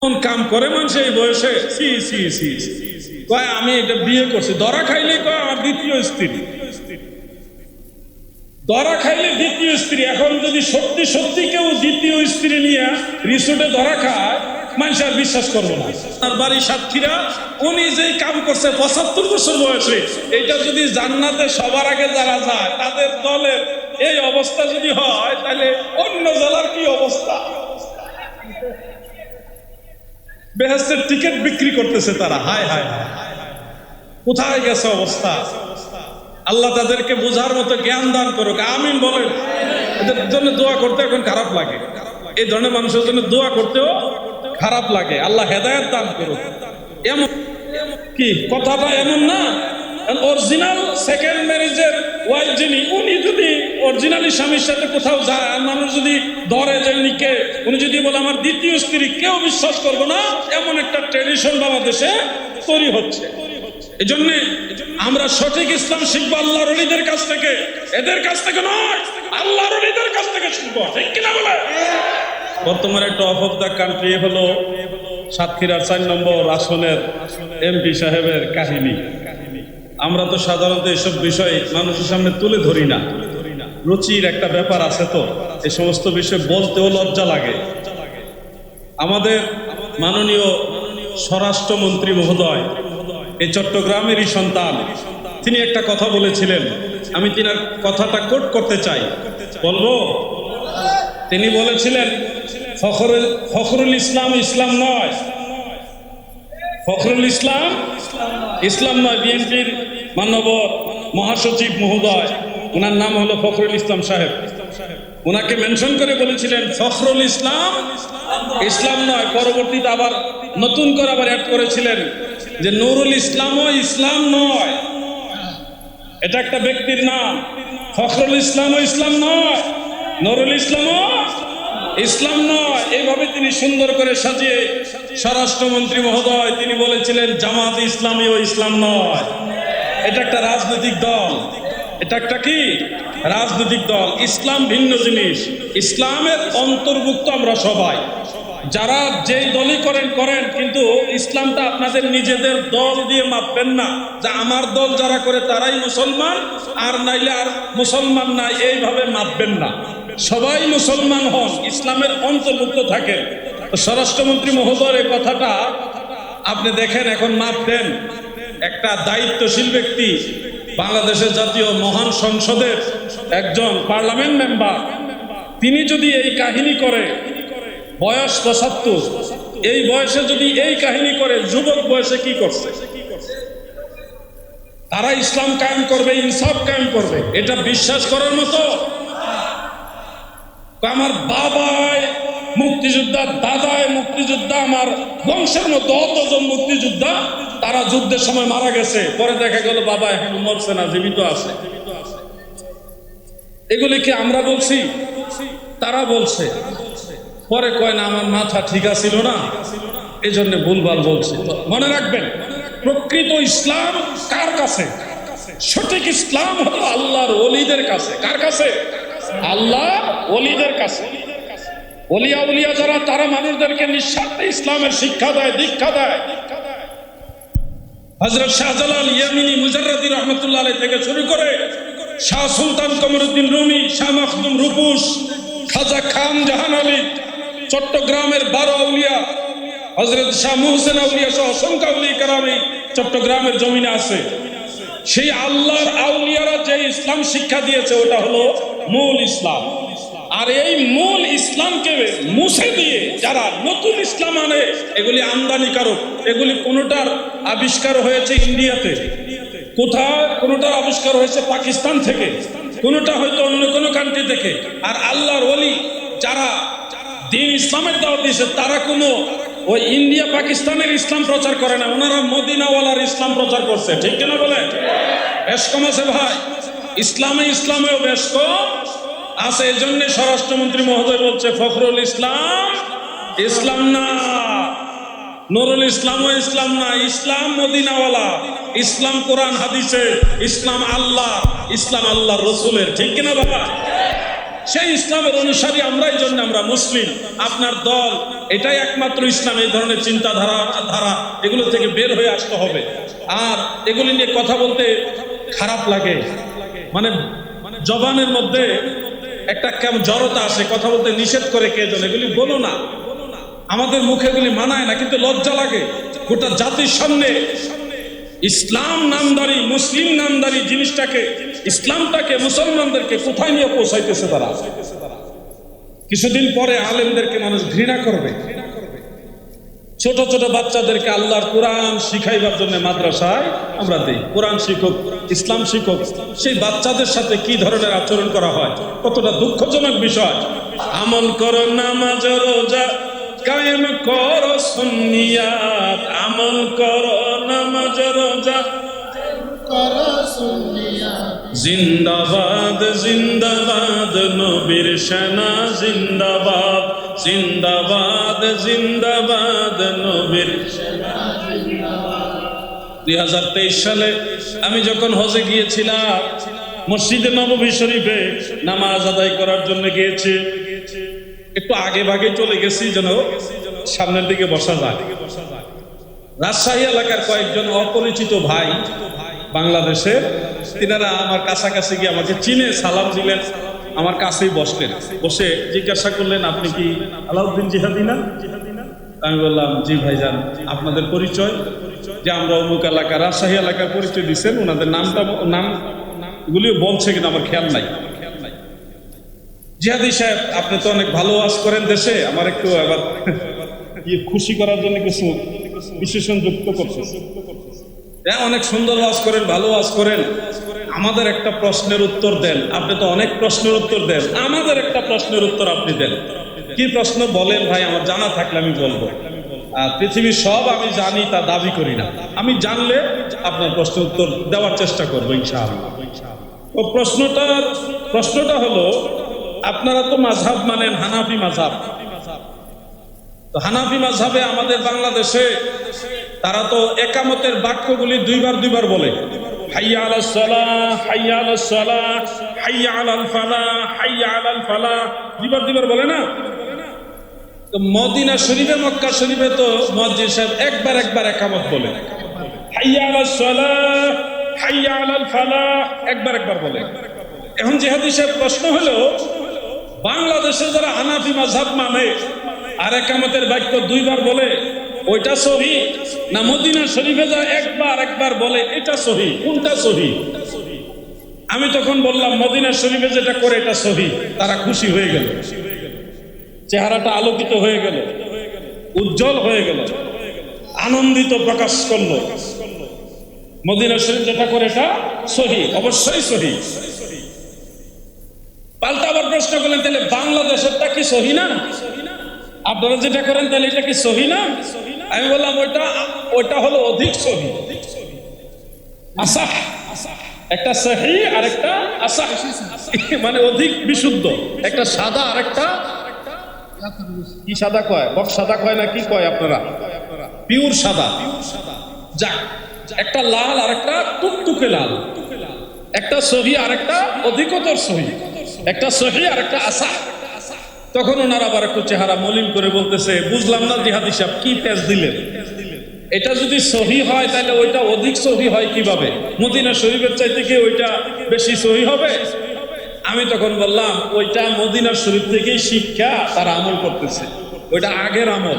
কোন কাম করে মানুষ এই বয়সে সি সি সি কয় আমি এটা বিয়ে করছি, ধরা খাইলে কয় আমার দ্বিতীয় স্ত্রী, ধরা খাইলে দ্বিতীয় স্ত্রী। এখন যদি সত্যি সত্যি কেউ দ্বিতীয় স্ত্রী নিয়ে রিসোর্টে ধরা খায়, মানুষ আর বিশ্বাস করবো না। তার বাড়ি সাতক্ষীরা, উনি যেই কাম করছে ৭৫ বছর বয়সে, এটা যদি জান্নাতে সবার আগে যারা যায় তাদের দলের এই অবস্থা যদি হয়, তাহলে অন্য জেলার কি অবস্থা? বেহেশতের টিকিট বিক্রি করতেছে তারা। হায় হায় হায়, কোথায় গেছে অবস্থা? আল্লাহ তাদেরকে বোঝার মতো জ্ঞান দান করুক, আমিন বলেন। এদের জন্য দোয়া করতে এখন খারাপ লাগে, এই ধরনের মানুষের জন্য দোয়া করতেও খারাপ লাগে। আল্লাহ হেদায়েত দান করুক। এমন কি কথাটা এমন না, অরিজিনাল সেকেন্ড ম্যারেজের ওয়াইফ যিনি, উনি যদি অরিজিনালি স্বামীর সাথে কোথাও যায় আর মানুষ যদি ধরে যে উনিকে, উনি যদি বলে আমার দ্বিতীয় স্ত্রী, কেউ বিশ্বাস করবো না। এমন একটা ট্রেডিশন বাংলাদেশে তৈরি হচ্ছে। এই জন্য আমরা সঠিক ইসলাম শিখবো আল্লাহর ওলিদের কাছ থেকে, এদের কাছ থেকে নয়, আল্লাহর ওলিদের কাছ থেকে শিখবো, ঠিক কিনা বলে? বর্তমানে টপ অফ দ্য কান্ট্রি হলো সাতক্ষীরার ৪ নম্বর আসনের এমপি সাহেবের কাহিনী। আমরা তো সাধারণত এসব বিষয় মানুষের সামনে তুলে ধরি না, রুচির একটা ব্যাপার আছে, তো এই সমস্ত বিষয় বলতেও লজ্জা লাগে। আমাদের মাননীয় স্বরাষ্ট্রমন্ত্রী মহোদয় এই চট্টগ্রামেরই সন্তান, তিনি একটা কথা বলেছিলেন, আমি তিনার কথাটা কোট করতে চাই, বলবো? তিনি বলেছিলেন ফখরুল ইসলাম ইসলাম নয়, ফখরুল ইসলাম ইসলাম নয়। বিএনপির মাননীয় মহাসচিব মহোদয়, ওনার নাম হলো ফখরুল ইসলাম সাহেব, ওনাকে মেনশন করে বলেছিলেন ফখরুল ইসলাম ইসলাম নয়। পরবর্তীতে আবার নতুন করে আবার অ্যাড করেছিলেন যে নুরুল ইসলামও ইসলাম নয়, এটা একটা ব্যক্তির নাম। ফখরুল ইসলামও ইসলাম নয়, নুরুল ইসলামও ইসলাম নয়। এইভাবে তিনি সুন্দর করে সাজিয়ে স্বরাষ্ট্রমন্ত্রী মহোদয় তিনি বলেছিলেন জামাত ইসলামী ও ইসলাম নয়, এটা একটা রাজনৈতিক দল, এটা একটা কি রাজনৈতিক দল। ইসলাম ভিন্ন জিনিস, ইসলামের অন্তর্ভুক্ত আমরা সবাই। যারা যেই দলই করেন করেন, কিন্তু ইসলামটা আপনাদের নিজেদের দল দিয়ে মাপবেন না, যে আমার দল যারা করে তারাই মুসলমান, আর নাইলে আর মুসলমান নাই, এইভাবে মাপবেন না। সবাই মুসলমান হন, ইসলামের অন্তর্ভুক্ত থাকেন। স্বরাষ্ট্রমন্ত্রী মহোদয়ের এই কথাটা আপনি দেখেন, এখন মাপবেন একটা দায়িত্বশীল ব্যক্তি, বাংলাদেশের জাতীয় মহান সংসদের একজন পার্লামেন্ট মেম্বার, তিনি যদি এই কাহিনী করে, বয়স ৭৫, এই বয়সে যদি এই কাহিনী করে, যুবক বয়সে কি করছে? তারা ইসলাম কায়েম করবে, ইনসাফ কায়েম করবে, এটা বিশ্বাস করার মতো? আমার বাবায় মুক্তিযোদ্ধা, দাদায় মুক্তিযোদ্ধা, আমার বংশের মতো অতজন মুক্তিযোদ্ধা, তারা যুদ্ধের সময় মারা গেছে, পরে দেখা গেল বাবা এখন মরছে না, জীবিত আছে। এগুলি কি আমরা বলছি? তারা বলছে। পরে কয় না আমার মাথা ঠিক আছিল না, এই জন্য ভুলভাল বলছে। মনে রাখবেন, প্রকৃত ইসলাম কার কাছে? সঠিক ইসলাম হলো আল্লাহর ওলিদের কাছে। কার কাছে? আল্লাহর ওলিদের কাছে। ওলিয়া উলিয়া যারা, তারা মানুষদেরকে নিঃস্বার্থে ইসলামের শিক্ষা দেয়, দীক্ষা দেয়। হযরত শাহজালাল ইয়ামিনী মুজাররদি রহমাতুল্লাহ আলাইহি থেকে শুরু করে শাহ সুলতান কমরউদ্দিন রুমি, শাহ মখদুম রূপুস, খাজা খান জাহান আলী, চট্টগ্রামের 12 আউলিয়া, হযরত শাহ মুহসিন আউলিয়া সহ অসংখ্য আউলিয়া কেরাম এই চট্টগ্রামের জমিনে আছে। সেই আল্লাহর আউলিয়ারা যে ইসলাম শিক্ষা দিয়েছে, ওটা হলো মূল ইসলাম। আর এই মূল ইসলামকে মুছে দিয়ে যারা নতুন ইসলাম আনে, এগুলি আমদানিকারক। এগুলি কোনোটার আবিষ্কার হয়েছে ইন্ডিয়াতে, কোনোটার আবিষ্কার হয়েছে পাকিস্তান থেকে, কোনোটা হয়তো অন্য কোনো কান্ট্রি থেকে। আর আল্লাহর ওলি যারা দিন ইসলামের দাওয়াত দিয়েছে, তারা কোনো ওই ইন্ডিয়া পাকিস্তানের ইসলাম প্রচার করে না, ওনারা মদিনাওয়ালার ইসলাম প্রচার করছে, ঠিক কিনা বলে? বেশ কম আছে ভাই, ইসলামেও বেশ কম আছে। এই জন্য স্বরাষ্ট্রমন্ত্রী মহোদয় বলছে ফখরুল ইসলাম ইসলাম না, নুরুল ইসলামও ইসলাম না। ইসলাম মদিনাওয়ালা, ইসলাম কোরআন হাদিসের, ইসলাম আল্লাহ, ইসলাম আল্লাহর রসুলের, ঠিক কিনা বাবা? সেই ইসলামের অনুসারী আমরা, এই জন্য আমরা মুসলিম। আপনার দল এটাই একমাত্র ইসলাম। এই ধরনের চিন্তাধারা এগুলো থেকে বের হয়ে আসতে হবে। আর এগুলি নিয়ে কথা বলতে খারাপ লাগে, মানে জবানের মধ্যে একটা কেমন জড়তা আসে, কথা বলতে নিষেধ করে কে যেন, এগুলি বলো না, আমাদের মুখে এগুলি মানায় না, কিন্তু লজ্জা লাগে। গোটা জাতির সামনে ইসলাম নামদারি, মুসলিম নামদারি জিনিসটাকে, ইসলামটাকে, মুসলমানদেরকে কোথায় নিয়ে পৌঁছাইতেছে তারা। কিছুদিন পরে আলেমদেরকে মানুষ ঘৃণা করবে। ছোট ছোট বাচ্চাদেরকে আল্লাহর কোরআন শিখাইবার জন্য মাদ্রাসায় আমরা দেই, কোরআন শিক্ষক, ইসলাম শিক্ষক। সেই বাচ্চাদের সাথে কি ধরনের আচরণ করা হয়, কতটা দুঃখজনক বিষয়। আমল করো, নামাজ রোজা কায়েম করো, সুন্নিয়াত। আমল করো, নামাজ রোজা করো, সুন্নিয়াত। জিন্দাবাদ জিন্দাবাদ নবীর সেনা, জিন্দাবাদ জিন্দাবাদ জিন্দাবাদ নবীর সেনা, জিন্দাবাদ। 2023 সালে আমি যখন হজে গিয়েছিলাম, মসজিদে নববী শরীফে নামাজ আদায় করার জন্য গিয়েছি। একটু আগে ভাগে চলে গেছি যেন সামনের দিকে বসা যায়। রাজশাহী এলাকার কয়েকজন অপরিচিত ভাই বাংলাদেশের, তিনারা আমার কাছাকাছি গিয়ে আমাকে চিনে সালাম দিলেন, আমার কাছেই বসলেন। বসে জিজ্ঞাসা করলেন, আপনি কি আলাউদ্দিন জিহাদি না? আমি বললাম, জি ভাইজান। আপনাদের পরিচয়? যে আমরা অমুক এলাকা, রাজশাহী এলাকার পরিচয় দিচ্ছেন। ওনাদের নামগুলিও বলছে কিনা আমার খেয়াল নাই। জিহাদি সাহেব, আপনি তো অনেক ভালো ওয়াজ করেন দেশে, আমার একটু আবার খুশি করার জন্য কিছু বিশেষণ যুক্ত করছে। হ্যাঁ, অনেক সুন্দর ওয়াজ করেন, ভালো ওয়াজ করেন, আমাদের একটা প্রশ্নের উত্তর দেন। আপনি তো অনেক প্রশ্নের উত্তর দেন, আমাদের একটা প্রশ্নের উত্তর আপনি দেন। কি প্রশ্ন বলেন ভাই, আমার জানা থাকলে আমি বলবো। আর পৃথিবীর সব আমি জানি তা দাবি করি না, আমি জানলে আপনার প্রশ্নের উত্তর দেওয়ার চেষ্টা করবো ইনশাআল্লাহ। তো প্রশ্নটা হলো, আপনারা তো মাযহাব মানেন হানাফি মাযহাব। তো হানাফি মাযহাবে আমাদের বাংলাদেশে তারা তো একামতের বাক্যগুলি দুইবার বলে। হাইয়া আলাস সালাহ, হাইয়া আলাস সালাহ, হাইয়া আলাল ফালাহ, হাইয়া আলাল ফালাহ, দুইবার বলে না? তো মদিনা শরীফে, মক্কা শরীফে তো মুয়াজ্জিন সাহেব একবার একামত বলে, হাইয়া আলাস সালাহ, হাইয়া আলাল ফালাহ, একবার বলে। এখন জিহাদি সাহেব, প্রশ্ন হলো, বাংলাদেশে যারা হানাফি মাযহাব মানে আর একামতের বাক্য দুইবার বলে, ওইটা সহি না মদিনা শরীফে যা একবার বলে এটা সহি? কোনটা সহি? আমি তখন বললাম, মদিনা শরীফে যেটা করে এটা সহি। তারা খুশি হয়ে গেল, চেহারাটা আলোকিত হয়ে গেল, উজ্জ্বল হয়ে গেল, আনন্দিত প্রকাশ করলো। মদিনা শরীফ যেটা করে এটা সহি, অবশ্যই সহি। পাল্টা আবার প্রশ্ন করলেন, তাহলে বাংলাদেশেরটা কি সহি না? আপনারা যেটা করেন তাহলে এটা কি সহি না? আমি বললাম, ওইটা হলো অধিক সহি, আসাহ। একটা সহি আর একটা আসাহ, মানে অধিক বিশুদ্ধ। একটা সাদা আর একটা কি সাদা কয়, বক সাদা কয় না কি কয় আপনারা? পিওর সাদা। যা, একটা লাল আর একটা টুকটুকে লাল। একটা সহি আর একটা অধিকতর সহি, একটা সহি আর একটা আসাহ। তখন ওনার আবার একটু চেহারা মলিন করে বলতেছে, বুঝলাম না জিহাদি সাহেব, কি পেঁচ দিলেন? এটা যদি সহি হয় তাহলে ওইটা অধিক সহি হয় কিভাবে? মদিনা শরীফের চাইতে কি ওইটা বেশি সহি হবে? আমি তখন বললাম, ওইটা মদিনা শরীফ থেকেই শিক্ষা, তারা আমল করতেছে, ওইটা আগের আমল,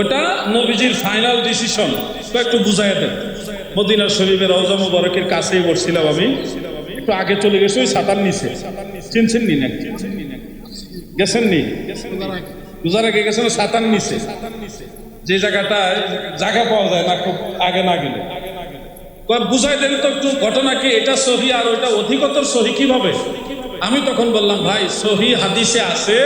ওটা নবীজির ফাইনাল ডিসিশন। তো একটু বুঝাই দেন। মদিনা শরীফের রওজা মুবারকের কাছেই বসছিলাম আমি, একটু আগে চলে গেছে ওই ছাতার নিচে। চিনছেন নি না? গেছেন নি? পূজার আগে গেছেন ছাতার নিচে, যে জায়গাটায় জায়গা পাওয়া যায় না খুব আগে না গেলে। বুঝাই দেন তো একটু ঘটনা কি, এটা সহি আর ওইটা অধিকতর সহি কিভাবে? আমি তখন বললাম, ভাই সহি হাদিসে আছে,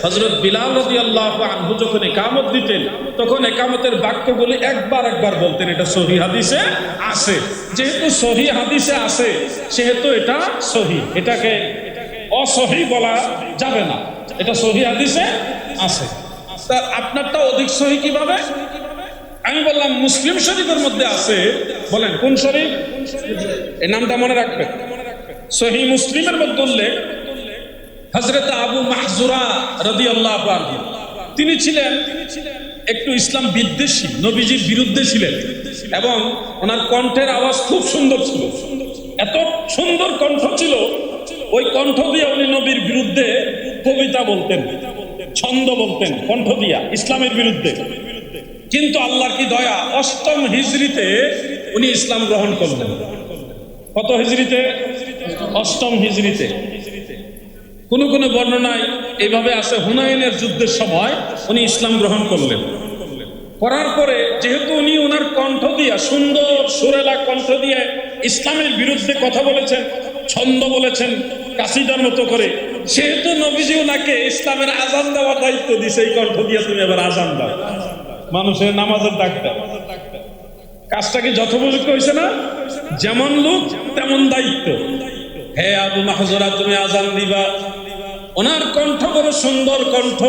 হযরত বিলাল রাদিয়াল্লাহু আনহু যখন ইকামত দিতেন তখন ইকামতের বাক্যগুলি একবার বলতেন, এটা সহি হাদিসে আছে। যেহেতু সহি হাদিসে আছে সেহেতু এটা সহি, এটাকে অসহি বলা যাবে না, এটা সহি হাদিসে আছে। তার আপনারটা অধিক সহি কিভাবে? আমি বললাম, মুসলিম শরীফের মধ্যে আছে। বলেন কোন শরীফ? এই নামটা মনে রাখবেন। সহি মুসলিমের মধ্যে উল্লেখ, হযরত আবু মাহজুরা রাদিয়াল্লাহু আনহু তিনি ছিলেন একটু ইসলাম বিদ্বেষী, নবীজির বিরুদ্ধে ছিলেন এবং ওনার কণ্ঠের আওয়াজ খুব সুন্দর ছিল। এত সুন্দর কণ্ঠ ছিল, ওই কণ্ঠ দিয়ে উনি নবীর বিরুদ্ধে কবিতা বলতেন, ছন্দ বলতেন কণ্ঠ দিয়া ইসলামের বিরুদ্ধে। কিন্তু আল্লাহর কি দয়া, অষ্টম হিজরিতে উনি ইসলাম গ্রহণ করলেন। কত হিজরিতে? অষ্টম হিজরিতে। কোন কোন বর্ণনায় এইভাবে আছে, হুনাইনের যুদ্ধের সময় উনি ইসলাম গ্রহণ করলেন। করার পরে যেহেতু উনি ওনার কণ্ঠ দিয়া, সুন্দর সুরেলা কণ্ঠ দিয়ে ইসলামের বিরুদ্ধে কথা বলেছেন, ছন্দ বলেছেন কাসিদার মতো করে, সেহেতু নবীজি ওনাকে ইসলামের আজান দেওয়ার দায়িত্ব দিছে। এই কণ্ঠ দিয়ে তুমি এবার আজান দাও, মানুষের নামাজের ডাক দাও। কাজটা কি যথোপযুক্ত হয়েছে না? যেমন লোক তেমন দায়িত্ব। হে আবু মাহজুরা, তুমি আজান দিবা। ওনার কণ্ঠ বড় সুন্দর কণ্ঠ।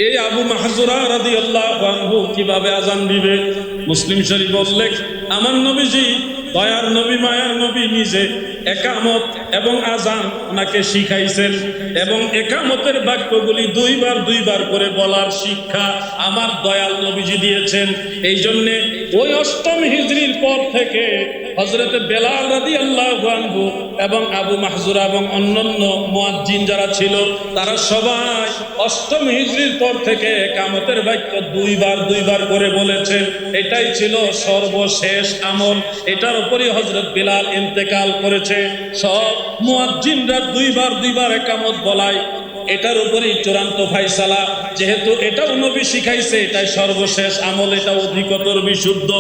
এই আবু মাহজুরা রাদিয়াল্লাহু আনহু কিভাবে আজান দিবে? মুসলিম শরীফ উল্লেখ, আমার নবীজি, দয়ার নবী, মায়ার নবী নিজে একামত এবং আজান ওনাকে শিখাইছেন এবং একামতের বাক্যগুলি দুইবার করে বলার শিক্ষা আমার দয়াল নবীজি দিয়েছেন। এই জন্যে ওই অষ্টম হিজরির পর থেকে হযরত বেলাল রাদিয়াল্লাহু আনহু এবং আবু মাহজুরা এবং অন্যান্য মুয়াজ্জিন যারা ছিল, তারা সবাই অষ্টম হিজরির পর থেকে একামতের বাক্য দুইবার করে বলেছেন। এটাই ছিল সর্বশেষ আমল। এটার উপরই হযরত বেলাল ইন্তেকাল করেছে। সব মুয়াজ্জিনরা দুইবার একামত বলায় এটার উপরই চূড়ান্ত ফায়সালা। যেহেতু এটাও নবী শিখাইছে, এটাই সর্বশেষ আমল, এটা অধিকতর বিশুদ্ধ।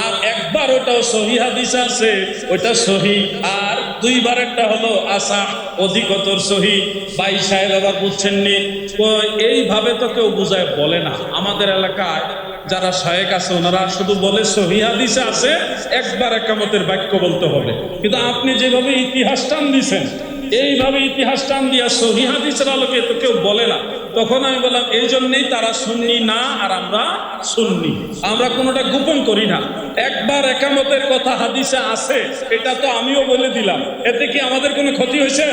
আর একবার ওটাও সহিহ হাদিস আছে, ওটা সহিহ। আর দুইবার একটা হলো আসা, অধিকতর সহিহ। ভাই সাহেব আবার বুঝছেননি, এইভাবে তো কেউ বুঝায় বলে না। আমাদের এলাকায় যারা শায়েখ আছে ওনারা শুধু বলে সহিহ হাদিসে আছে, একবার একামতের বাক্য বলতে হবে। কিন্তু আপনি যেভাবে ইতিহাস টান দিছেন, এইভাবে ইতিহাস টান দিয়া সহিহ হাদিসের আলোকে তো কেউ বলে না। তখন আমি বললাম, এই জন্যই তারা সুন্নি না আর আমরা সুন্নি। আমরা কোনোটা গোপন করি না। একবার একামতের কথা হাদিসে আছে, এটা তো আমিও বলে দিলাম। এতে কি আমাদের কোনো ক্ষতি হয়েছে?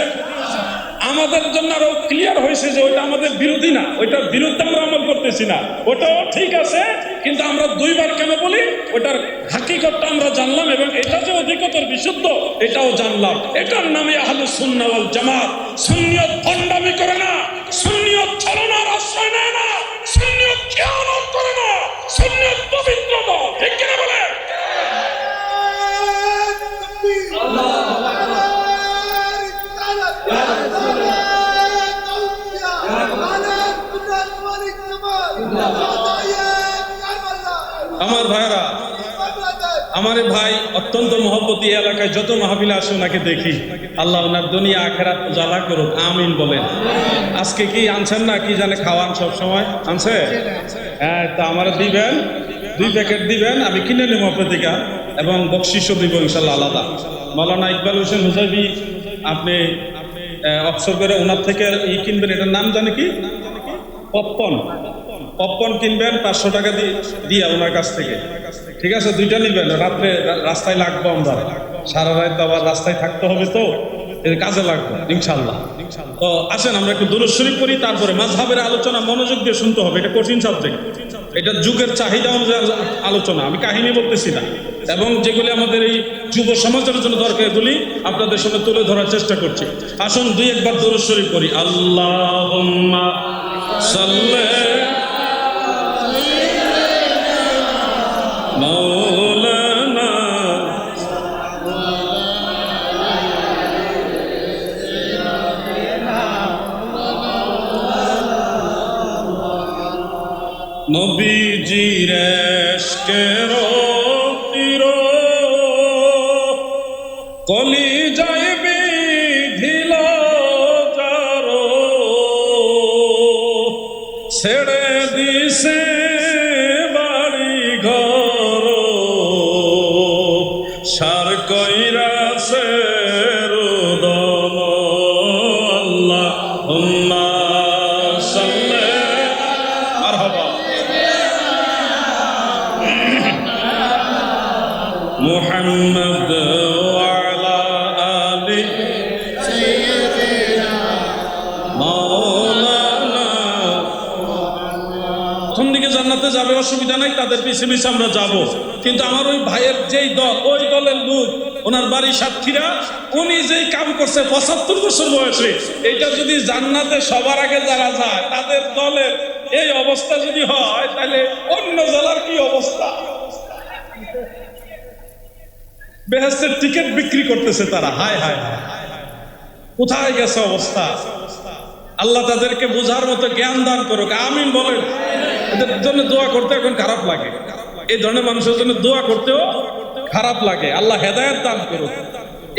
আমাদের জন্য আরো ক্লিয়ার হয়েছে যে ওইটা আমাদের বিরোধী না, ওইটার বিরুদ্ধে আমরা আমল করতেছি না। ওটাও ঠিক আছে, কিন্তু আমরা দুইবার কেন বলি, ওটার হাকিকতটা আমরা জানলাম এবং এটা যে অধিকতর বিশুদ্ধ এটাও জানলাম। এটার নামে আহলুস সুন্নাহ ওয়াল জামাত। সুন্নিয়ত ভণ্ডামি করে না, সুন্নিয়ত ছলনার আশ্রয় নেয় না, সুন্নিয়ত খেয়ানত করে না, সুন্নিয়ত পবিত্রতা। ঠিক কিনা বলে? আমার ভাইরা, আমার ভাই অত্যন্ত মহব্বতী এলাকায় যত মাহফিলে আসে ওনাকে দেখি। আল্লাহ ওনার দুনিয়া আখিরাত উজালা করুক, আমিন বলেন। আজকে কি আনছেন না কি জানে খাওয়ান, সব সময় আনছে? হ্যাঁ, তা আমার দিবেন, 2 প্যাকেট দিবেন, আমি কিনে নেব আপনার দিকে এবং বকশিসও দিব ইনশাল্লাহ আলাদা। মাওলানা ইকবাল হোসেন হুজাইবি আপনি অবসর করে ওনার থেকে কিনবেন। এটার নাম জানে কি? পপকর্ন কিনবেন 500 টাকা দিয়ে ওনার কাছ থেকে। ঠিক আছে, 2টা নিবেন। রাত্রে রাস্তায় লাগবো, আমরা সারা রাত আবার রাস্তায় থাকতে হবে, তো এর কাজে লাগবে ইনশাল্লাহ। তো আসেন আমরা একটু দুরূদ শরীফ পড়ি, তারপরে মাযহাবের আলোচনা মনোযোগ দিয়ে শুনতে হবে। এটা কঠিন সাবজেক্ট, এটা যুগের চাহিদা অনুযায়ী আলোচনা, আমি কাহিনী বলতেছি না। এবং যেগুলি আমাদের এই যুব সমাজের জন্য দরকার, এগুলি আপনাদের সামনে তুলে ধরার চেষ্টা করছি। আসুন 2 একবার দুরূদ শরীফ পড়ি। আল্লাহুম্মা সাল্লি মাওলানা নবীজির ইশকের তীর কলিজায় বিধিল যারো, ছেড়ে দিছে বাড়ি ঘর, সার কইরাছে রুদন। আল্লাহুম্মা সাল্লি মারহাবা মুহাম্মদ ওয়া আলা আলি সাইয়্যিদিনা জান্নাতে যাবে, অসুবিধা নাই, তাদের পিছে পিছে আমরা যাব। কিন্তু আমার ওই ভাইয়ের যেই দল, ওই দলের লোক, ওনার বাড়ি সাতক্ষীরা, উনি যেই কাম করছে 75 বছর বয়সে, এইটা যদি জান্নাতে সবার আগে যারা যায়, তাদের দলের এই অবস্থা যদি হয়, তাহলে অন্য জেলার কি অবস্থা? বেহেশতের টিকিট বিক্রি করতেছে তারা। হায় হায় হায়, কোথায় গেছে অবস্থা? আল্লাহ তাদেরকে বোঝার মতো জ্ঞান দান করুক, আমিন বলেন। এদের জন্য দোয়া করতে এখন খারাপ লাগে, এই ধরনের মানুষের জন্য দোয়া করতেও খারাপ লাগে। আল্লাহ হেদায়েত দান করুক।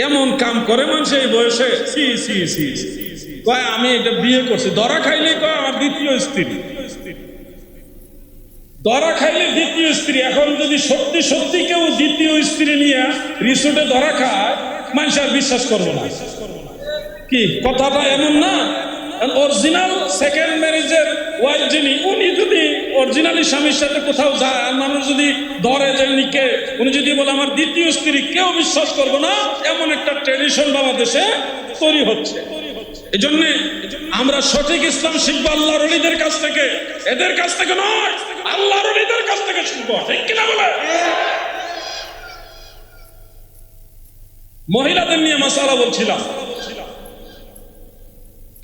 এমন কাম করে মানুষ এই বয়সে, সি সি সি কয় আমি এটা বিয়ে করছি, ধরা খাইলেই কয় আমার দ্বিতীয় স্ত্রী, ধরা খাইলে দ্বিতীয় স্ত্রী। এখন যদি সত্যি সত্যি কেউ দ্বিতীয় স্ত্রী নিয়ে রিসোর্টে ধরা খায়, মানুষ আর বিশ্বাস করবো না। কি কথাটা এমন না? অরিজিনাল সেকেন্ড ম্যারেজের ওয়াইফ যিনি, উনি যদি অরিজিনালি স্বামীর সাথে কোথাও যায়, আর মানুষ যদি ধরে যে উনিকে, উনি যদি বলে আমার দ্বিতীয় স্ত্রী, কেউ বিশ্বাস করবো না। এমন একটা ট্রেডিশন বাংলাদেশে তৈরি হচ্ছে। এই জন্য আমরা সঠিক ইসলাম শিখবো আল্লাহর ওলিদের কাছ থেকে, এদের কাছ থেকে নয়, আল্লাহর ওলিদের কাছ থেকে শিখবো। ঠিক কিনা বলে? মহিলাদের নিয়ে মাসালা বলছিলাম,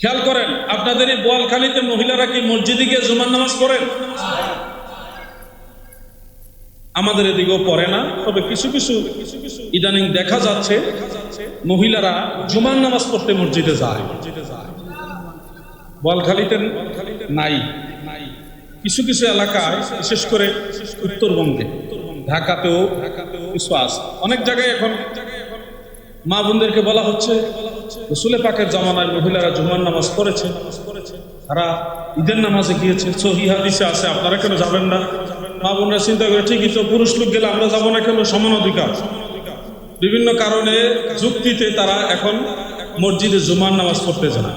খেয়াল করেন। আপনাদের এই বোয়ালখালীতে মহিলারা কি মসজিদে গিয়ে জুমার নামাজ পড়েন? আমাদের এদিকেও পড়ে না, তবে কিছু কিছু ইদানিং দেখা যাচ্ছে মহিলারা জুমার নামাজ পড়তে মসজিদে যায়। বোয়ালখালীতে নাই, কিছু কিছু এলাকায়, বিশেষ করে উত্তরবঙ্গে, ঢাকাতেও কিছু আছে। অনেক জায়গায় এখন মা বোনদেরকে বলা হচ্ছে রাসূল পাকের জামানায় মহিলারা জুমার নামাজ পড়েছে, তারা ঈদের নামাজে গিয়েছে, সহিহ হাদিসে আছে, আপনারা কেন যাবেন না? মা বোনরা চিন্তা করে, ঠিকই তো, পুরুষ লোক গেলে আমরা যাবো না কেন? সমান অধিকার। বিভিন্ন কারণে যুক্তিতে তারা এখন মসজিদে জুমার নামাজ পড়তে যায়।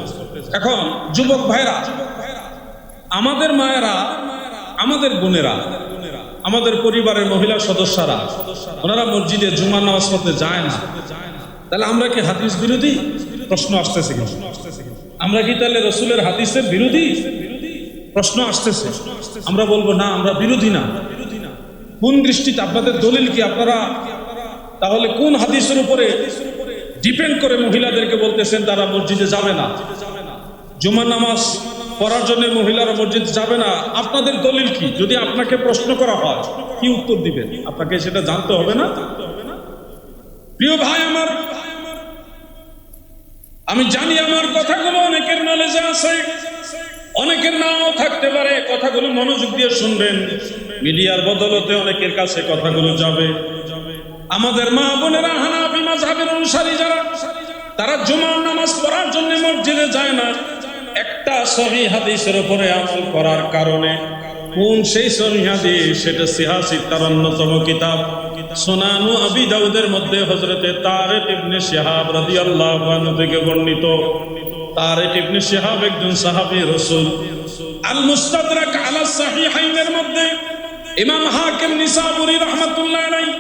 এখন যুবক ভাইরা, আমাদের মায়েরা, আমাদের বোনেরা, আমাদের পরিবারের মহিলা সদস্যরা, ওনারা মসজিদে জুমার নামাজ পড়তে যায় না, তাহলে আমরা কি হাদিস বিরোধী? প্রশ্ন আসতেছে। আমরা কি তাহলে রাসূলের হাদিসের বিরোধী? প্রশ্ন আসতেছে। আমরা বলবো না, আমরা বিরোধী না। কোন দৃষ্টিতে? আপনাদের দলিল কি? আপনারা তাহলে কোন হাদিসের উপরে ডিপেন্ড করে মহিলাদেরকে বলতেছেন তারা মসজিদে যাবে না, জুমার নামাজ পড়ার জন্য মহিলারা মসজিদে যাবে না? আপনাদের দলিল কি? যদি আপনাকে প্রশ্ন করা হয়, কি উত্তর দিবেন? আপনাকে সেটা জানতে হবে না? প্রিয় ভাই আমার, আমি জানি আমার কথাগুলো অনেকের নলেজে আছে, অনেকের নাও থাকতে পারে। কথাগুলো মনোযোগ দিয়ে শুনবেন, মিডিয়ার বদলতে অনেকের কাছে কথাগুলো যাবে। আমাদের মা বোনেরা হানাফি মাযহাবের অনুসারী যারা, তারা জুমার নামাজ পড়ার জন্য মসজিদে যায় না একটা সহিহ হাদিসের উপরে আমল করার কারণে। কোন সেই সহিহ হাদিস? সেটা সিহাসিত্তার অন্যতম কিতাব সুনানু আবি দাউদের মধ্যে হযরতে তারিক ইবনে শিহাব রাদিয়াল্লাহু আনহু থেকে বর্ণিত। তারিক ইবনে শিহাব একজন সাহাবী রাসূল। আল মুস্তাদরাক আলা সাহিহাইনের মধ্যে ইমাম হাকিম নিসাবুরি রাহমাতুল্লাহ আলাইহি,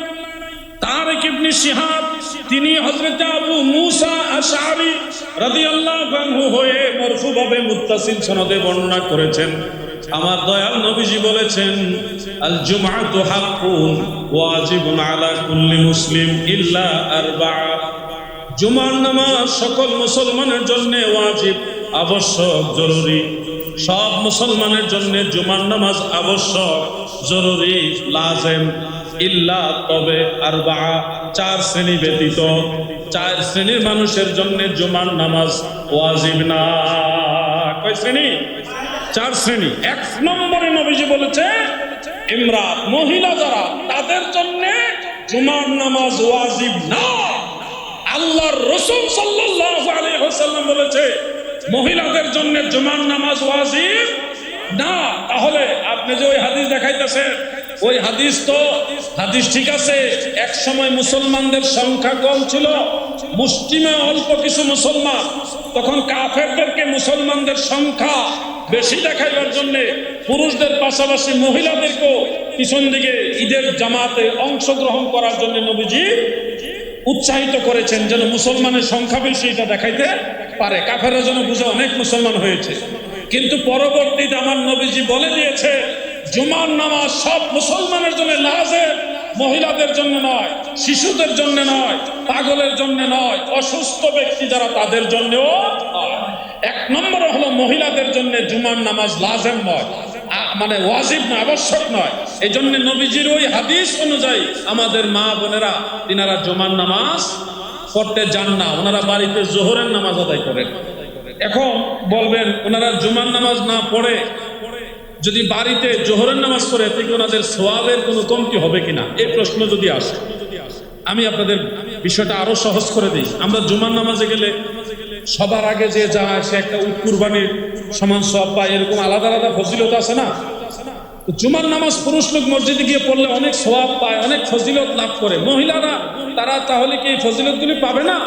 তারিক ইবনে শিহাব তিনি হযরত আবু মুসা আশআরী রাদিয়াল্লাহু আনহু হয়ে মারফুভাবে মুত্তাসিল সনদে বর্ণনা করেছেন। আমার দয়াল নবীজি বলেছেন, আল জুমআতু হাক্কুন ওয়াজিবুন আলা কুল্লি মুসলিম ইল্লা আরবা'a। জুমার নামাজ সকল মুসলমানের জন্য ওয়াজিব, আবশ্যক, জরুরি। সব মুসলমানের জন্য জুমার নামাজ আবশ্যক, জরুরি, লাজেম। ইল্লা, তবে, আরবা'a, 4 শ্রেণী ব্যতীত। 4 শ্রেণীর মানুষের জন্য জুমার নামাজ ওয়াজিব না। কয় শ্রেণী? 4 শ্রেণী। 1 নম্বরে নবীজি বলেছে, ইমরাত, মহিলা যারা, তাদের জন্য জুমার নামাজ ওয়াজিব না। আল্লাহর রাসূল সাল্লাল্লাহু আলাইহি ওয়াসাল্লাম বলেছে মহিলাদের জন্য জুমার নামাজ ওয়াজিব না। তাহলে আপনি যে ওই হাদিস দেখাইতেছেন, ওই হাদিস তো হাদিস ঠিক আছে, এক সময় মুসলমানদের সংখ্যা কম ছিল, মুসলিমে অল্প কিছু মুসলমান, তখন কাফেরদেরকে মুসলমানদের সংখ্যা বেশি দেখাইবার জন্য পুরুষদের পাশাপাশি মহিলাদেরকেও পিছন দিকে ঈদের জামাতে অংশগ্রহণ করার জন্য নবীজি উৎসাহিত করেছেন, যেন মুসলমানের সংখ্যা বেশি এটা দেখাইতে পারে, কাফেররা যেন বুঝে অনেক মুসলমান হয়েছে। কিন্তু পরবর্তীতে আমার নবীজি বলে দিয়েছে জুমার নামাজ সব মুসলমানের জন্য লাজেম, মহিলাদের জন্য নয়, শিশুদের জন্য নয়, পাগলের জন্য নয়, অসুস্থ ব্যক্তি যারা তাদের জন্যও নয়। এক নম্বর হলো মহিলাদের জন্য জুমার নামাজ লাজেম নয়, মানে ওয়াজিব নয়, আবশ্যক নয়। এই জন্য নবীজির ওই হাদিস অনুযায়ী আমাদের মা বোনেরা তিনারা জুমার নামাজ পড়তে যান না, ওনারা বাড়িতে জোহরের নামাজ আদায় করেন। এখন বলবেন ওনারা জুমার নামাজ না পড়ে যদি বাড়িতে জোহরের নামাজ পড়ে এতে কি ওনাদের সওয়াবের কোনো কমতি হবে কিনা, এই প্রশ্ন যদি আসে, আমি আপনাদের বিষয়টা আরো সহজ করে দিই। আমরা জুমার নামাজে গেলে সবার আগে যে যায় সে একটা উট কুরবানির সমান সওয়াব পায়, এরকম আলাদা আলাদা ফজিলত আছে না? জুমার নামাজ পুরুষ লোক মসজিদে গিয়ে পড়লে অনেক সওয়াব পায়, অনেক ফজিলত লাভ করে। মহিলারা তারা তাহলে কি এই ফজিলতগুলি পাবে না?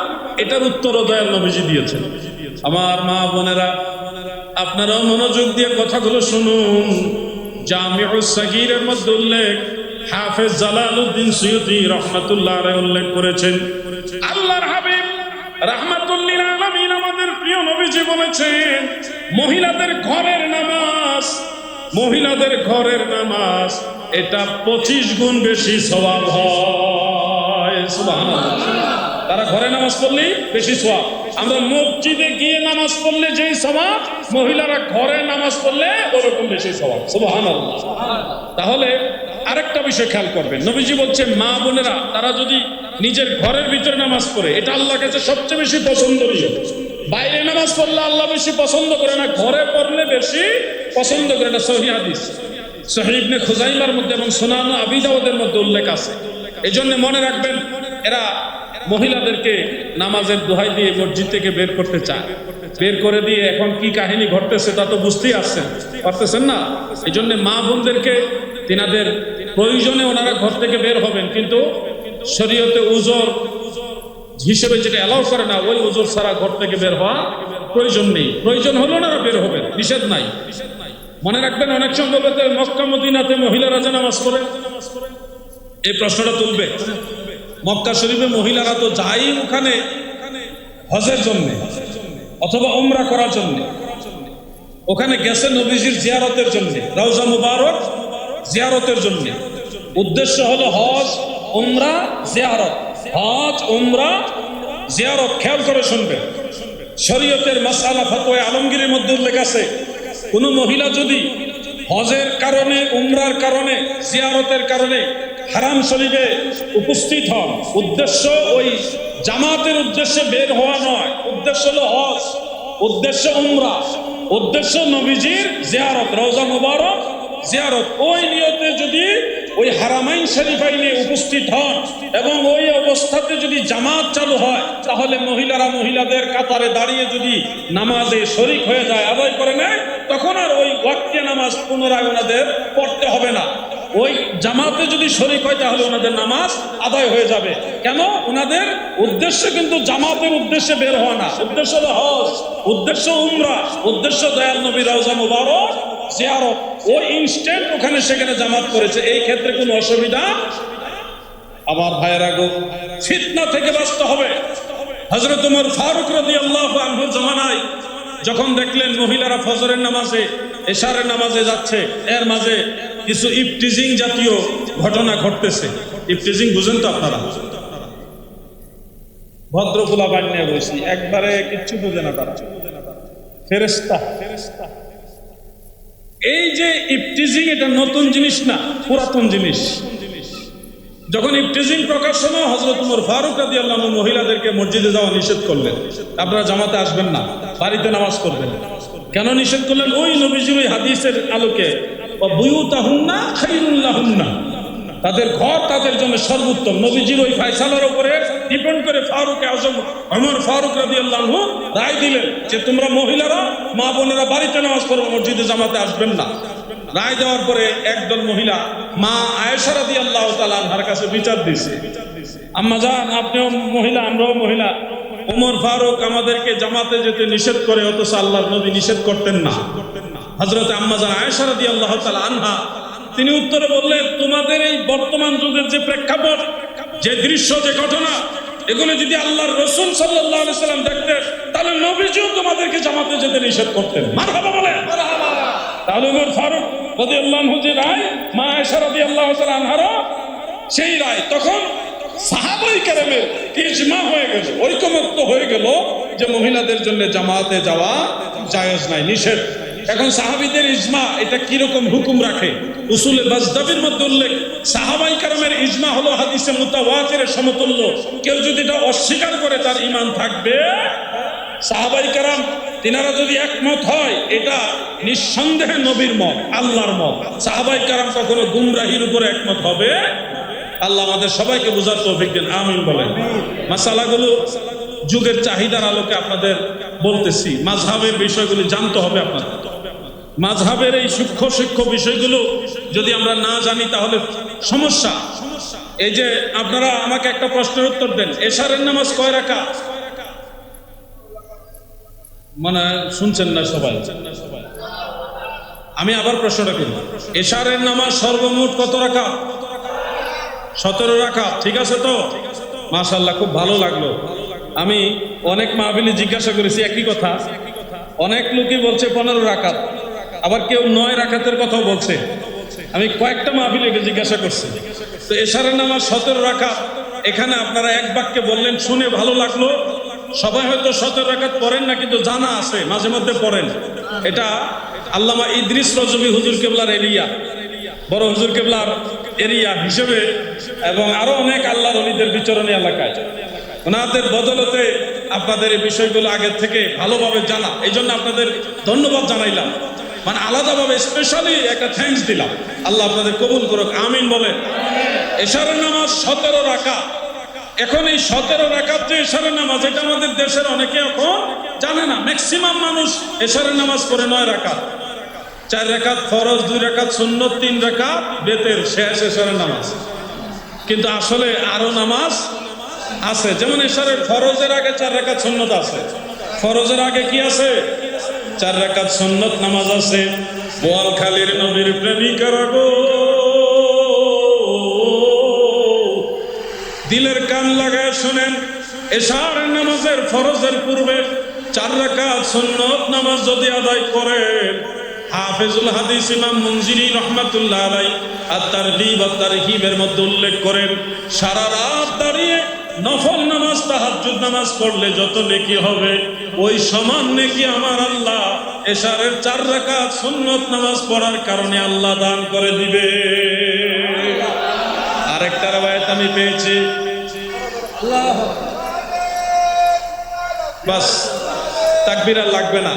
এটার উত্তরও দয়াল নবীজি দিয়েছেন। আমার মা বোনেরা, আপনারাও মনোযোগ দিয়ে কথাগুলো শুনুন। জামিউস সাগীরের মধ্যে উল্লেখ, হাফেজ জালালউদ্দিন সুয়ুতী রাহমাতুল্লাহ আলাইহি উল্লেখ করেছেন, আল্লাহর হাবিব রাহমাতুল লিল আলামিন আমাদের প্রিয় নবীজি বলেছেন, মহিলাদের ঘরের নামাজ, মহিলাদের ঘরের নামাজ এটা 25 গুণ বেশি সওয়াব হয়। সুবহানাল্লাহ। তারা ঘরে নামাজ পড়লে বেশি সওয়াব। আমরা মসজিদে গিয়ে নামাজ পড়লে যেই সওয়াব, মহিলারা ঘরে নামাজ পড়লে ওরকম বেশি সওয়াব। সুবহানাল্লাহ। তাহলে আরেকটা বিষয় খেয়াল করবেন, নবীজি বলছেন মা বোনেরা তারা যদি নিজের ঘরের ভিতরে নামাজ পড়ে এটা আল্লাহর কাছে সবচেয়ে বেশি পছন্দনীয়। বাইরে নামাজ পড়লে আল্লাহ বেশি পছন্দ করে না, ঘরে পড়লে বেশি পছন্দ করে। এটা সহিহ হাদিস, সহিহ ইবনে খুজাইমার মধ্যে এবং সুনান আবি দাউদের মধ্যে উল্লেখ আছে। এই জন্য মনে রাখবেন, এরা মহিলাদেরকে নামাজের দোহাই দিয়ে মসজিদ থেকে বের করতে চায়। বের করে দিয়ে এখন কি কাহিনী ঘটতেছে তা তো বুঝতেই পারতেছেন না। এই জন্য মা বোনদেরকে তিনাদের প্রয়োজনে ওনারা ঘর থেকে বের হবেন, কিন্তু শরীয়তে উজর হিসেবে যেটা অ্যালাউ করে না, ওই উজর ছাড়া ঘর থেকে বের হওয়া প্রয়োজন নেই। প্রয়োজন হলো ওনারা বের হবেন, নিষেধ নাই। মনে রাখবেন, অনেক সময় মক্কা মদিনাতে মহিলারা যে নামাজ পড়ে, এই প্রশ্নটা তুলবে। মক্কা শরীফে মহিলারা তো যাই ওখানে হজের জন্য অথবা উমরা করার জন্য, ওখানে গেছে নবীজির জিয়ারতের জন্য, রওজা মুবারক জিয়ারতের জন্য। উদ্দেশ্য হলো হজ, উমরা, জিয়ারত। হজ, উমরা, জিয়ারত। খেয়াল করে শুনবেন, শরীয়তের মাসআলা ফতোয়া আলমগীরের মধ্যে উল্লেখ আছে, কোন মহিলা যদি হজের কারণে, উমরার কারণে, জিয়ারতের কারণে হারাম শরীফে উপস্থিত হন, উদ্দেশ্য ওই জামাতের উদ্দেশ্যে বের হওয়া নয়, উদ্দেশ্য হলো হজ, উদ্দেশ্য উমরা, উদ্দেশ্য নবীজির জিয়ারত, রওজা মুবারক জিয়ারত, ওই নিয়তে যদি ওই হারামাইন শরীফাইনে উপস্থিত হন এবং ওই অবস্থাতে যদি জামাত চালু হয়, তাহলে মহিলারা মহিলাদের কাতারে দাঁড়িয়ে যদি নামাজে শরীক হয়ে যায়, আদায় করে নেয়, তখন আর ওই ওয়াক্তে নামাজ পুনরায় ওনাদের পড়তে হবে না। ওই জামাতে যদি শরীক হয় তাহলে ওনাদের নামাজ আদায় হয়ে যাবে। কেন? ওনাদের উদ্দেশ্য কিন্তু জামাতের উদ্দেশ্যে বের হওয়া না, উদ্দেশ্য হলো হজ, উদ্দেশ্য উমরা, উদ্দেশ্য দয়াল নবী রওজা মুবারক জিয়ারত। ওই ইনস্ট্যান্ট ওখানে সেখানে জামাত করেছে, এই ক্ষেত্রে কোনো অসুবিধা। আমার ভাইয়েরা গো, ফিতনা থেকে বাঁচতে হবে। হযরত ওমর ফারুক রাদিয়াল্লাহু আনহু জামানায় যখন দেখলেন মহিলারা ফজরের নামাজে, এশারের নামাজে যাচ্ছে, এর মাঝে কিছু ইফটিজিং জাতীয় ঘটনা ঘটতেছে। ইফটিজিং বুঝেন তো আপনারা? ভদ্রকুলা বানিয়ে বসি, একবারে কিচ্ছু বোঝে না তারা, ফেরেশতা। এই যে ইফটিজিং, এটা নতুন জিনিস না, পুরাতন জিনিস। যখন ইফটিজিং প্রকাশ হলো, হযরত ওমর ফারুক রাদিয়াল্লাহু আনহু মহিলাদেরকে মসজিদে যাওয়া নিষেধ করলেন, আপনারা জামাতে আসবেন না, বাড়িতে নামাজ পড়বেন। কেন নিষেধ করলেন? ওই নবীজির ওই হাদিসের আলোকে, বুয়ুতাহুন্না খায়রুল লাহুন্না, তাদের ঘর তাদের জন্য সর্বোত্তম। নবীজির ওই ফয়সালার উপরে ডিপেন্ড করে ফারুক আজম ওমর ফারুক রাদিয়াল্লাহু আনহু রায় দিলেন যে তোমরা মহিলারা, মা বোনেরা বাড়িতে নামাজ পড়ো, মসজিদে জামাতে আসবেন না। রায় দেওয়ার পরে একদল মহিলা মা আয়েশা রাদিয়াল্লাহু তাআলা আনহার কাছে বিচার দিয়েছে, আম্মা জান, আপনিও মহিলা, আমরাও মহিলা, ওমর ফারুক আমাদেরকে জামাতে যেতে নিষেধ করে, অথচ আল্লাহর নবী নিষেধ করতেন না। হযরত আম্মা জান আয়েশা রাদিয়াল্লাহু তাআলা আনহা তিনি উত্তরে বললেন, তোমাদের এই বর্তমান যুগের যে প্রেক্ষাপট, যে দৃশ্য, যে ঘটনা, এগুলো যদি আল্লাহর রাসূল সাল্লাল্লাহু আলাইহি সাল্লাম দেখতেন, তাহলে নবীজিও তোমাদেরকে জামাতে যেতে নিষেধ করতেন। মারহাবা বলেন। তাহলে ওমর ফারুক রাদিয়াল্লাহু আনহু যে রায়, মা আয়েশা রাদিয়াল্লাহু তাআলা আনহারও সেই রায়। তখন সাহাবাই কেরামের ইজমা হয়ে গেল, ঐকমত্য হয়ে গেল যে মহিলাদের জন্য জামাতে যাওয়া জায়েজ নাই, নিষেধ। এখন সাহাবীদের ইজমা এটা কি রকম হুকুম রাখে? উসুলে বাজদাবির মধ্যে উল্লেখ, সাহাবাই কেরামের ইজমা হলো হাদিসে মুতাওয়াতিরের সমতুল্য। কেউ যদি এটা অস্বীকার করে তার ঈমান থাকবে। সাহাবাই কেরাম তিনারা যদি একমত হয়, এটা নিঃসন্দেহে নবীর মত, আল্লাহর মত। সাহাবাই কেরাম কখনো গুমরাহির উপরে একমত হবে? আল্লাহ আমাদের সবাইকে বুঝার তৌফিক দেন, আমিন বলেন। মাসালাগুলো যুগের চাহিদার আলোকে আপনাদের বলতেছি। মাযহাবের বিষয়গুলো জানতে হবে আপনাদের। মাযহাবের এই সূক্ষ্ম বিষয়গুলো যদি আমরা না জানি তাহলে সমস্যা। এই যে আপনারা আমাকে একটা প্রশ্নের উত্তর দেন, এশারের নামাজ কয় রাকাত? মানে শুনছেন না সবাই? আমি আবার প্রশ্নটা করি, এশারের নামাজ সর্বমোট কত রাকাত? 17 রাকাত। ঠিক আছে তো? মাশাআল্লাহ, খুব ভালো লাগলো। আমি অনেক মাহফিলে জিজ্ঞাসা করেছি একই কথা। অনেক লোকই বলছে 15 রাকাত, আবার কেউ 9 রাকাতের কথাও বলছে। আমি কয়েকটা মাহফিলে জিজ্ঞাসা করছি। তো এশারের নামাজ 17 রাকাত, এখানে আপনারা এক বাক্যে বললেন, শুনে ভালো লাগলো। সবাই হয়তো 17 রাকাত পড়েন না, কিন্তু জানা আছে মাঝে মধ্যে পড়েন। এটা আল্লামা ইদ্রিস রজবী হুজুর কেবলার এরিয়া, বড় হুজুর কেবলার এরিয়া হিসেবে, এবং আরো অনেক আল্লাহর ওলিদের বিচরণী এলাকায় ওনাদের বদলতে আপনাদের এই বিষয়গুলো আগের থেকে ভালোভাবে জানা, এই জন্য আপনাদের ধন্যবাদ জানাইলাম। মানে আলাদাভাবে স্পেশালি একটা থ্যাঙ্কস দিলাম। আল্লাহ আপনাদের কবুল করুক, আমিন বলেন। এশারের নামাজ 17 রাকাত। এখন এই 17 রাকাত যে এশারের নামাজ, এটা আমাদের দেশের অনেকে এখন জানে না। ম্যাক্সিমাম মানুষ এশারের নামাজ পড়ে 9 রাকাত, 4 রাকাত ফরজ, 2 রাকাত সুন্নত, 3 রাকাত বেতের, শেষ এশারের নামাজ। কিন্তু আসলে আরো নামাজ আছে, যেমন এশারের ফরজের আগে 4 রাকাত সুন্নত আছে। ফরজের আগে কি আছে? 4 রাকাত সুন্নত নামাজ আছে। বোয়ালখালীর নবীর প্রেমিকারা গো, দিলের কান লাগায় শুনেন, এশারের নামাজের ফরজের পূর্বে 4 রাকাত সুন্নত নামাজ যদি আদায় করেন, হাফেজুল হাদিস ইমাম মুনজিরি রহমাতুল্লাহ আলাইহি আত-তারগীব ওয়াত তারহিবের মধ্যে উল্লেখ করেন, সারা রাত দাঁড়িয়ে নফল নামাজ, তাহাজ্জুদ নামাজ পড়লে যত নেকি হবে, ওই সমান নেকি আমার আল্লাহ এশারের 4 রাকাত সুন্নত নামাজ পড়ার কারণে আল্লাহ দান করে দিবে। আরেকটা রওয়ায়াত আমি পেয়েছি, বাস তাকবীর আর লাগবে না।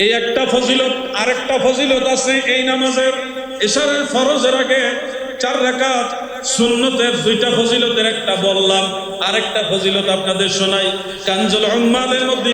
এই একটা ফজিলত, আরেকটা ফজিলত আছে এই নামাজের। এশারের ফরজের আগে 4 রাকাত সুন্নতের 2টা ফজিলতের একটা বললাম, আরেকটা ফজিলত আপনাদের শোনাই। কানজুল উম্মালের মধ্যে